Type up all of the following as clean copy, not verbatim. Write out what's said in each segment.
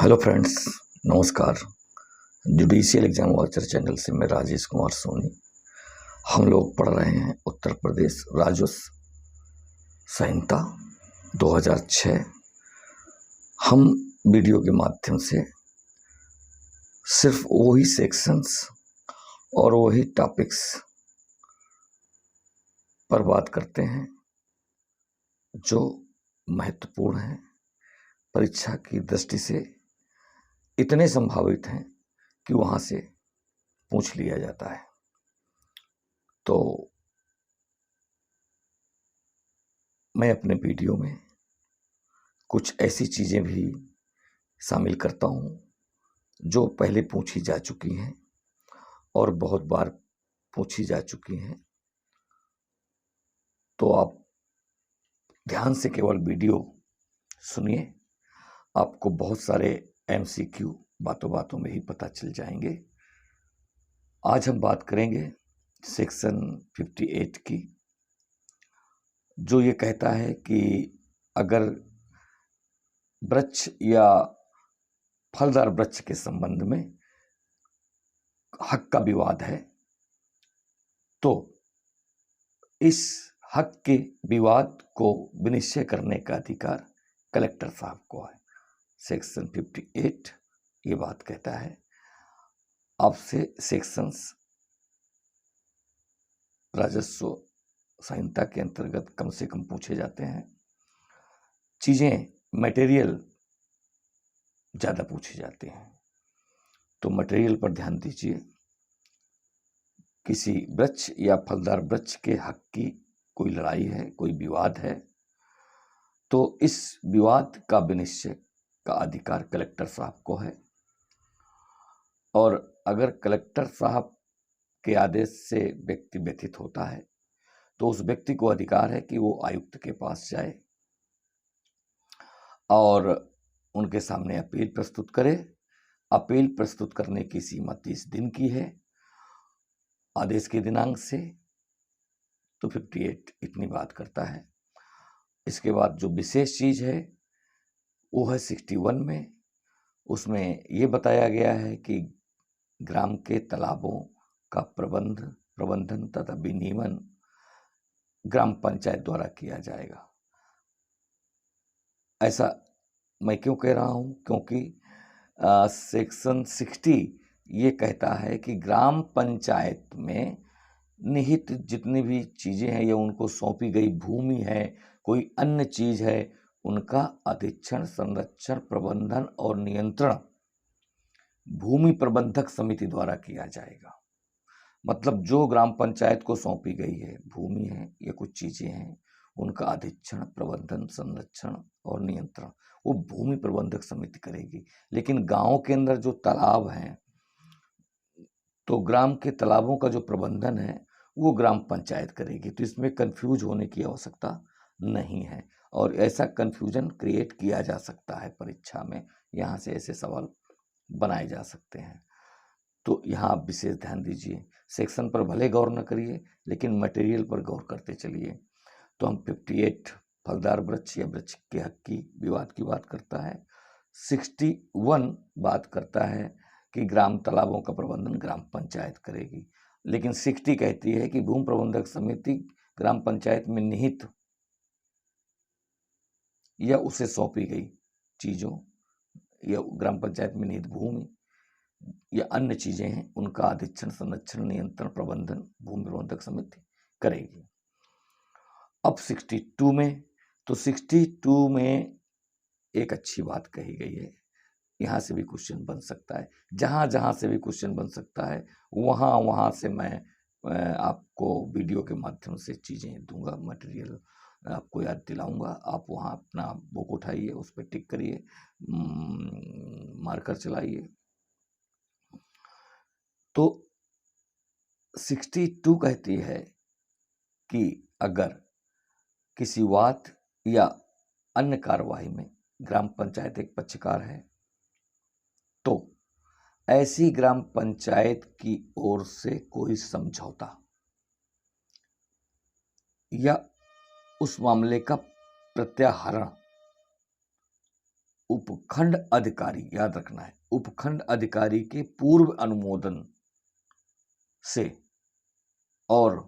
Hello friends, नमस्कार। Judicial exam watcher channel से मैं राजेश कुमार सोनी। हम लोग पढ़ रहे हैं उत्तर प्रदेश राजस्व संहिता 2006। हम वीडियो के माध्यम से सिर्फ वही सेक्शंस और वही टॉपिक्स पर बात करते हैं जो महत्वपूर्ण हैं, परीक्षा की दृष्टि से इतने संभावित हैं कि वहाँ से पूछ लिया जाता है। तो मैं अपने वीडियो में कुछ ऐसी चीज़ें भी शामिल करता हूँ जो पहले पूछी जा चुकी हैं और बहुत बार पूछी जा चुकी हैं। तो आप ध्यान से केवल वीडियो सुनिए, आपको बहुत सारे एमसीक्यू बातों बातों में ही पता चल जाएंगे। आज हम बात करेंगे सेक्शन 58 की, जो ये कहता है कि अगर वृक्ष या फलदार वृक्ष के संबंध में हक का विवाद है तो इस हक के विवाद को विनिश्चय करने का अधिकार कलेक्टर साहब को है। सेक्शन 58 ये बात कहता है। आपसे सेक्शंस राजस्व संहिता के अंतर्गत कम से कम पूछे जाते हैं। चीजें मटेरियल ज्यादा पूछी जाती हैं, तो मटेरियल पर ध्यान दीजिए। किसी वृक्ष या फलदार वृक्ष के हक की कोई लड़ाई है, कोई विवाद है, तो इस विवाद का विनिश्चय का अधिकार कलेक्टर साहब को है। और अगर कलेक्टर साहब के आदेश से व्यक्ति व्यथित होता है तो उस व्यक्ति को अधिकार है कि वो आयुक्त के पास जाए और उनके सामने अपील प्रस्तुत करे। अपील प्रस्तुत करने की सीमा 30 दिन की है आदेश के दिनांक से। तो 58 इतनी बात करता है। इसके बाद जो विशेष चीज है वो है 61 में। उसमें ये बताया गया है कि ग्राम के तालाबों का प्रबंधन तथा विनियमन ग्राम पंचायत द्वारा किया जाएगा। ऐसा मैं क्यों कह रहा हूं? क्योंकि सेक्शन 60 ये कहता है कि ग्राम पंचायत में निहित जितनी भी चीजें हैं या उनको सौंपी गई भूमि है, कोई अन्य चीज है, उनका अधीक्षण, संरक्षण, प्रबंधन और नियंत्रण भूमि प्रबंधक समिति द्वारा किया जाएगा। मतलब जो ग्राम पंचायत को सौंपी गई है भूमि है या कुछ चीजें हैं, उनका अधीक्षण, प्रबंधन, संरक्षण और नियंत्रण वो भूमि प्रबंधक समिति करेगी। लेकिन गांव के अंदर जो तालाब हैं तो ग्राम के तालाबों का जो प्रबंधन है वो ग्राम पंचायत करेगी। तो इसमें कंफ्यूज होने की आवश्यकता नहीं है और ऐसा कंफ्यूजन क्रिएट किया जा सकता है परीक्षा में। यहाँ से ऐसे सवाल बनाए जा सकते हैं। तो यहाँ आप विशेष ध्यान दीजिए। सेक्शन पर भले गौर न करिए लेकिन मटेरियल पर गौर करते चलिए। तो हम 58 फलदार वृक्ष या वृक्ष के हक की विवाद की बात करता है। 61 बात करता है कि ग्राम तालाबों का प्रबंधन ग्राम पंचायत करेगी। लेकिन 60 कहती है कि भूमि प्रबंधक समिति ग्राम पंचायत में निहित या उसे सौंपी गई चीजों या ग्राम पंचायत में निहित भूमि या अन्य चीजें हैं, उनका अधीक्षण, संरक्षण, नियंत्रण, प्रबंधन भूमि प्रबंधक समिति करेगी। अब 62 में, तो 62 में एक अच्छी बात कही गई है। यहाँ से भी क्वेश्चन बन सकता है। जहाँ जहाँ से भी क्वेश्चन बन सकता है वहाँ वहाँ से मैं आपको वीडियो के माध्यम से चीज़ें दूंगा, मटेरियल आपको याद दिलाऊंगा। आप वहाँ अपना बुक उठाइए, उस पर टिक करिए, मार्कर चलाइए। तो 62 कहती है कि अगर किसी वाद या अन्य कार्यवाही में ग्राम पंचायत एक पक्षकार है तो ऐसी ग्राम पंचायत की ओर से कोई समझौता या उस मामले का प्रत्याहरण उपखंड अधिकारी, याद रखना है, उपखंड अधिकारी के पूर्व अनुमोदन से और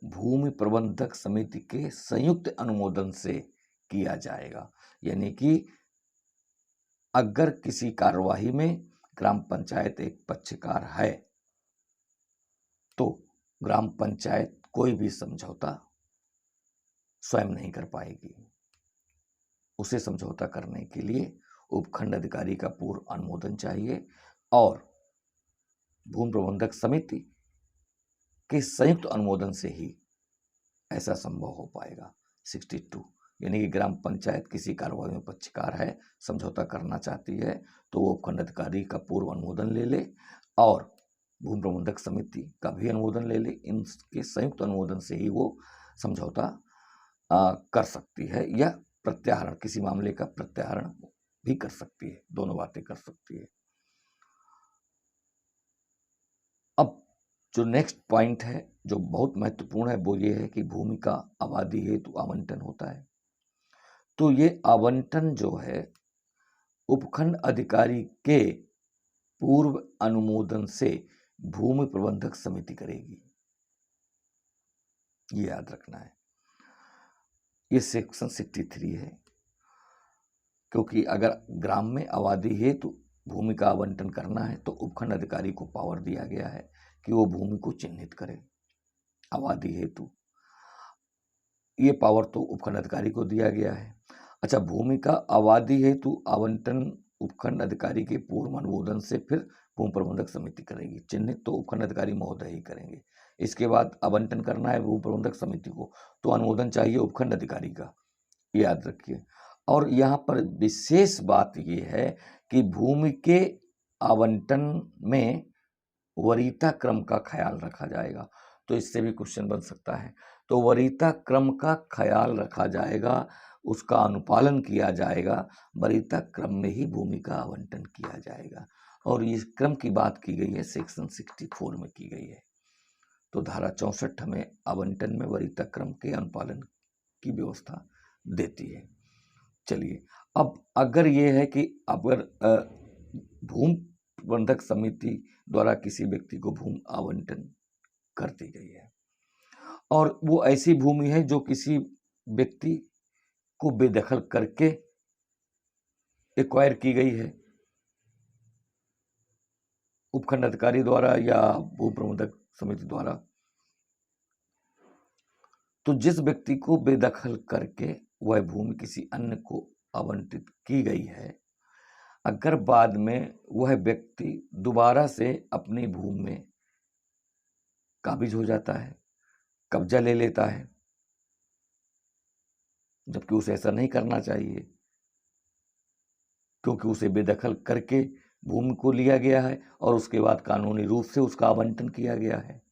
भूमि प्रबंधक समिति के संयुक्त अनुमोदन से किया जाएगा। यानी कि अगर किसी कार्यवाही में ग्राम पंचायत एक पक्षकार है तो ग्राम पंचायत कोई भी समझौता स्वयं नहीं कर पाएगी। उसे समझौता करने के लिए उपखंड अधिकारी का पूर्व अनुमोदन चाहिए और भूमि प्रबंधक समिति के संयुक्त अनुमोदन से ही ऐसा संभव हो पाएगा। 62 यानी कि ग्राम पंचायत किसी कार्रवाई में पक्षकार है, समझौता करना चाहती है तो वो उपखंड अधिकारी का पूर्व अनुमोदन ले ले और भूमि प्रबंधक समिति का भी अनुमोदन ले ले। इनके संयुक्त अनुमोदन से ही वो समझौता कर सकती है या प्रत्याहरण, किसी मामले का प्रत्याहरण भी कर सकती है, दोनों बातें कर सकती है। अब जो नेक्स्ट पॉइंट है जो बहुत महत्वपूर्ण है वो ये है कि भूमि का आबादी हेतु आवंटन होता है। तो ये आवंटन जो है उपखंड अधिकारी के पूर्व अनुमोदन से भूमि प्रबंधक समिति करेगी, ये याद रखना है। ये सेक्शन 63 है, क्योंकि अगर ग्राम में आबादी हेतु भूमि का आवंटन करना है तो उपखंड अधिकारी को पावर दिया गया है कि वो भूमि को चिन्हित करे आबादी हेतु। ये पावर तो उपखंड अधिकारी को दिया गया है। अच्छा, भूमि का आबादी हेतु आवंटन उपखंड अधिकारी के पूर्व अनुमोदन से फिर भूमि प्रबंधक समिति करेगी। चिन्हित तो उपखंड अधिकारी महोदय ही करेंगे। इसके बाद आवंटन करना है भूमि प्रबंधक समिति को तो अनुमोदन चाहिए उपखंड अधिकारी का, याद रखिए। और यहाँ पर विशेष बात ये है कि भूमि के आवंटन में वरीयता क्रम का ख्याल रखा जाएगा। तो इससे भी क्वेश्चन बन सकता है। तो वरीयता क्रम का ख्याल रखा जाएगा, उसका अनुपालन किया जाएगा, वरीयता क्रम में ही भूमि का आवंटन किया जाएगा। और इस क्रम की बात की गई है सेक्शन 64 में की गई है। तो धारा 64 हमें आवंटन में वरीयता क्रम के अनुपालन की व्यवस्था देती है। चलिए, अब अगर ये है कि अगर भूमि प्रबंधक समिति द्वारा किसी व्यक्ति को भूमि आवंटन कर दी गई है और वो ऐसी भूमि है जो किसी व्यक्ति को बेदखल करके एक्वायर की गई है उपखंड अधिकारी द्वारा या भूमि प्रबंधक समिति द्वारा, तो जिस व्यक्ति को बेदखल करके वह भूमि किसी अन्य को आवंटित की गई है, अगर बाद में वह व्यक्ति दोबारा से अपनी भूमि में काबिज हो जाता है, कब्जा ले लेता है, जबकि उसे ऐसा नहीं करना चाहिए क्योंकि उसे बेदखल करके भूमि को लिया गया है और उसके बाद कानूनी रूप से उसका आवंटन किया गया है,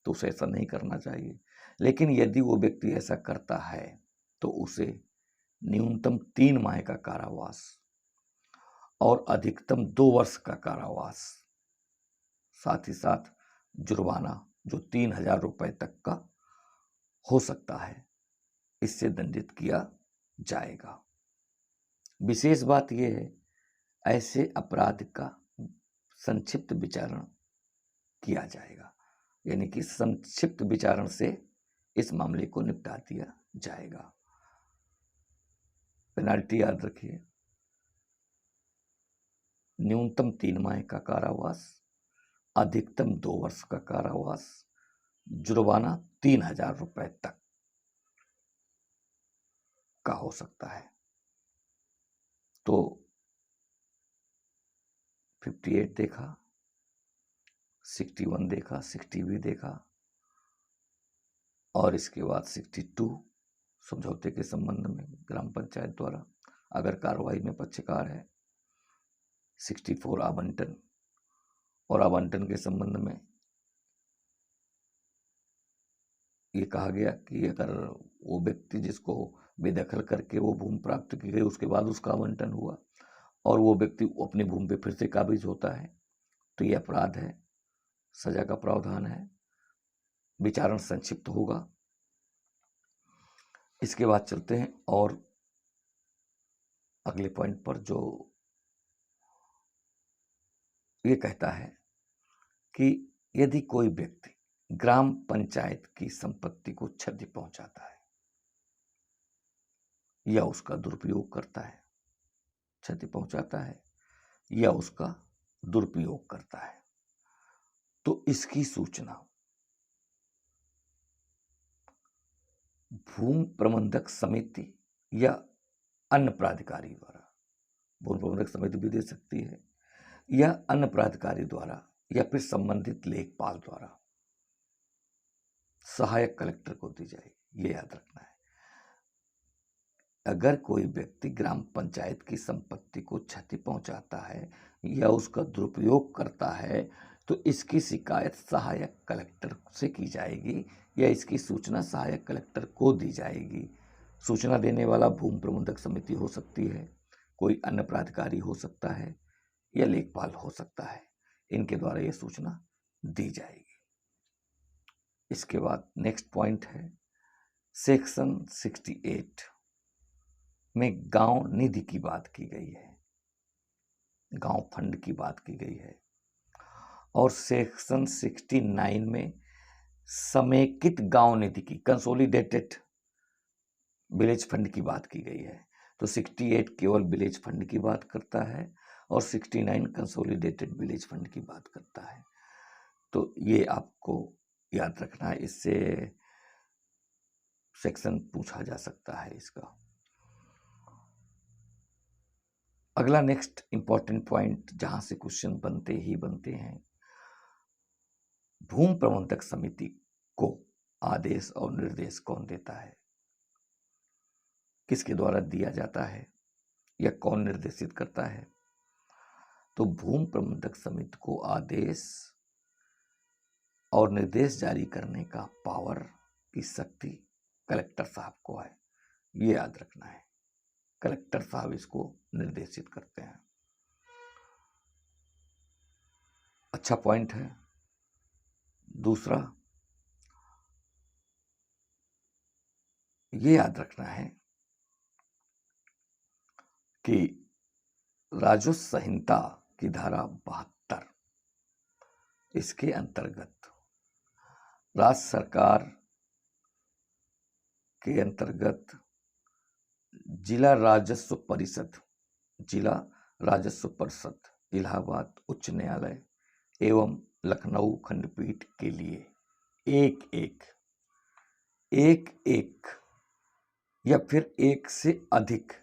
तो उसे ऐसा नहीं करना चाहिए। लेकिन यदि वो व्यक्ति ऐसा करता है तो उसे न्यूनतम 3 माह का कारावास और अधिकतम 2 वर्ष का कारावास, साथ ही साथ जुर्माना जो 3000 रुपए तक का हो सकता है, इससे दंडित किया जाएगा। विशेष बात यह है, ऐसे अपराध का संक्षिप्त विचारण किया जाएगा, यानी कि संक्षिप्त विचारण से इस मामले को निपटा दिया जाएगा। पेनाल्टी याद रखिए, न्यूनतम 3 माह का कारावास, अधिकतम 2 वर्ष का कारावास, जुर्माना 3000 रुपए तक का हो सकता है। तो 58 देखा, 61 देखा, 60 भी देखा और इसके बाद 62 समझौते के संबंध में ग्राम पंचायत द्वारा अगर कार्रवाई में पक्षकार है, 64 आवंटन, और आवंटन के संबंध में ये कहा गया कि अगर वो व्यक्ति जिसको बेदखल करके वो भूमि प्राप्त की गई उसके बाद उसका आवंटन हुआ और वो व्यक्ति अपनी भूमि पे फिर से काबिज होता है तो ये अपराध है, सजा का प्रावधान है, विचारण संक्षिप्त होगा। इसके बाद चलते हैं और अगले पॉइंट पर जो ये कहता है कि यदि कोई व्यक्ति ग्राम पंचायत की संपत्ति को क्षति पहुंचाता है या उसका दुरुपयोग करता है, क्षति पहुंचाता है या उसका दुरुपयोग करता है, तो इसकी सूचना भूमि प्रबंधक समिति या अन्य प्राधिकारी द्वारा, भूमि प्रबंधक समिति भी दे सकती है या अन्य प्राधिकारी द्वारा या फिर संबंधित लेखपाल द्वारा सहायक कलेक्टर को दी जाएगी। ये याद रखना है। अगर कोई व्यक्ति ग्राम पंचायत की संपत्ति को क्षति पहुंचाता है या उसका दुरुपयोग करता है तो इसकी शिकायत सहायक कलेक्टर से की जाएगी या इसकी सूचना सहायक कलेक्टर को दी जाएगी। सूचना देने वाला भूमि प्रबंधक समिति हो सकती है, कोई अन्य प्राधिकारी हो सकता है या लेखपाल हो सकता है। इनके द्वारा यह सूचना दी जाएगी। इसके बाद नेक्स्ट पॉइंट है सेक्शन 68 में गांव निधि की बात की गई है, गांव फंड की बात की गई है, और सेक्शन 69 में समेकित गांव निधि की, कंसोलिडेटेड विलेज फंड की बात की गई है। तो 68 केवल विलेज फंड की बात करता है और 69 कंसोलिडेटेड विलेज फंड की बात करता है। तो ये आपको याद रखना है, इससे सेक्शन पूछा जा सकता है इसका। अगला नेक्स्ट इंपॉर्टेंट पॉइंट जहां से क्वेश्चन बनते ही बनते हैं, भूमि प्रबंधक समिति को आदेश और निर्देश कौन देता है, किसके द्वारा दिया जाता है या कौन निर्देशित करता है। तो भूमि प्रबंधक समिति को आदेश और निर्देश जारी करने का पावर की शक्ति कलेक्टर साहब को है। ये याद रखना है, कलेक्टर साहब इसको निर्देशित करते हैं। अच्छा पॉइंट है। दूसरा ये याद रखना है कि राजस्व संहिता की धारा 72 इसके अंतर्गत राज्य सरकार के अंतर्गत जिला राजस्व परिषद इलाहाबाद उच्च न्यायालय एवं लखनऊ खंडपीठ के लिए एक या फिर एक से अधिक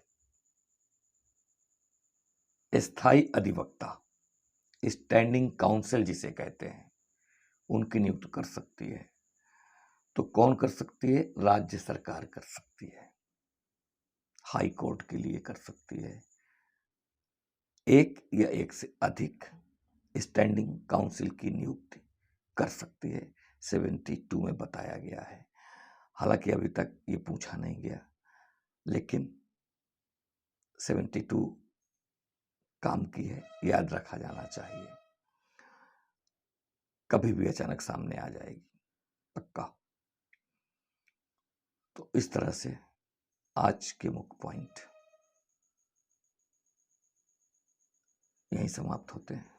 स्थायी अधिवक्ता, स्टैंडिंग काउंसिल जिसे कहते हैं, उनकी नियुक्ति कर सकती है। तो कौन कर सकती है? राज्य सरकार कर सकती है, हाई कोर्ट के लिए कर सकती है। एक या एक से अधिक स्टैंडिंग काउंसिल की नियुक्ति कर सकती है, 72 में बताया गया है। हालांकि अभी तक ये पूछा नहीं गया, लेकिन 72 काम की है, याद रखा जाना चाहिए, कभी भी अचानक सामने आ जाएगी पक्का। तो इस तरह से आज के मुख्य पॉइंट यहीं समाप्त होते हैं।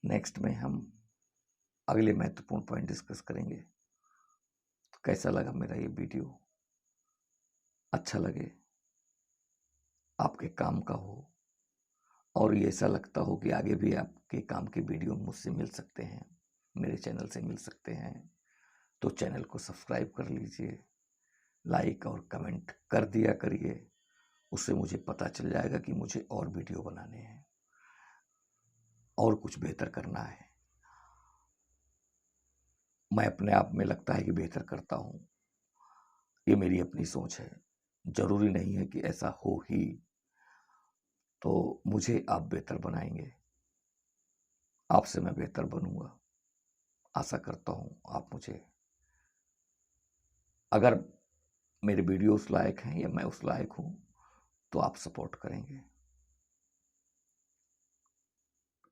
नेक्स्ट में हम अगले महत्वपूर्ण पॉइंट डिस्कस करेंगे। तो कैसा लगा मेरा ये वीडियो? अच्छा लगे, आपके काम का हो और ये ऐसा लगता हो कि आगे भी आपके काम के वीडियो मुझसे मिल सकते हैं, मेरे चैनल से मिल सकते हैं, तो चैनल को सब्सक्राइब कर लीजिए, लाइक और कमेंट कर दिया करिए। उससे मुझे पता चल जाएगा कि मुझे और वीडियो बनाने हैं और कुछ बेहतर करना है। मैं अपने आप में लगता है कि बेहतर करता हूँ, ये मेरी अपनी सोच है, जरूरी नहीं है कि ऐसा हो ही। तो मुझे आप बेहतर बनाएंगे, आपसे मैं बेहतर बनूंगा। आशा करता हूँ आप मुझे, अगर मेरे वीडियो उस लायक हैं या मैं उस लायक हूँ, तो आप सपोर्ट करेंगे,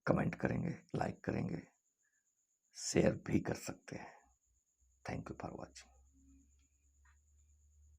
कमेंट करेंगे, लाइक करेंगे, शेयर भी कर सकते हैं। Thank you for watching.